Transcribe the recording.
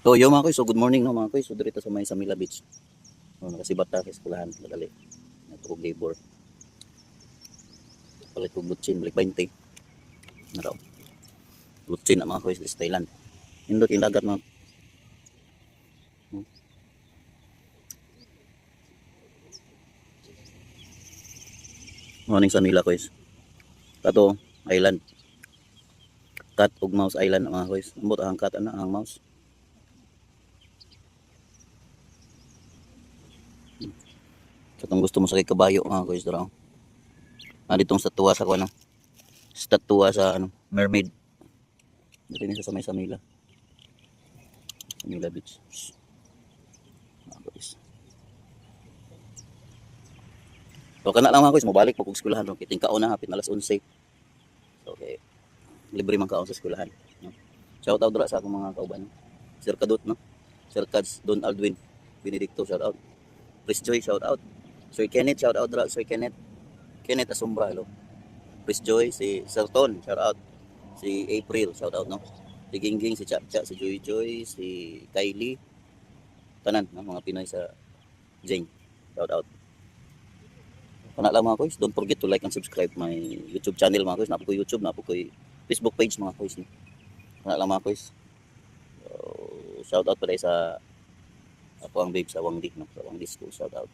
So, yo mga koy, so good morning no mga koy. So dito sa may Samila Beach. No, nakasibat ta sa eskwelahan madali. Natugog labor. Palit kog lutsin balik 20. Na raw. Lutsin na mga koy sa Thailand. Indot yung dagat no. Morning Samila koy. Kato island. Cat ug Mouse Island mga koy. Ambot ang cat ana ang mouse. Katong gusto mo sakay kabayo mga koy dra. Ditong sa tuwa sa kuno. Statua sa ano, mermaid. Dito ni sa may Samila. Samila Beach. Mga koy. So kana lang mga koy, mobalik po kog eskwelahan no. Kiting kaon na hapit na alas 11. So okay, libre man kaon sa eskwelahan. No? Shout out dra sa akong mga kauban. Sir Kadut no. Sir Kads Don Aldwin Benedicto shout out. Chris Joy shout out. Sir Kenneth shout out dra Sir Kenneth. Kenneth Asumbra hello. Chris Joy si Sir Ton shout out. Si April shout out no. Si Gingging, si Chacha, si Joy Joy, si Kylie. Tanan no? Mga Pinoy sa Jing. Shout out. Kana lang mga koys, don't forget to like and subscribe my YouTube channel mga koys. Napo ko YouTube, napo ko Facebook page mga koys. Kana lang mga koys. So, shout out pa sa ako ang babe sa Wangdi no, sa Wangdi School shout out.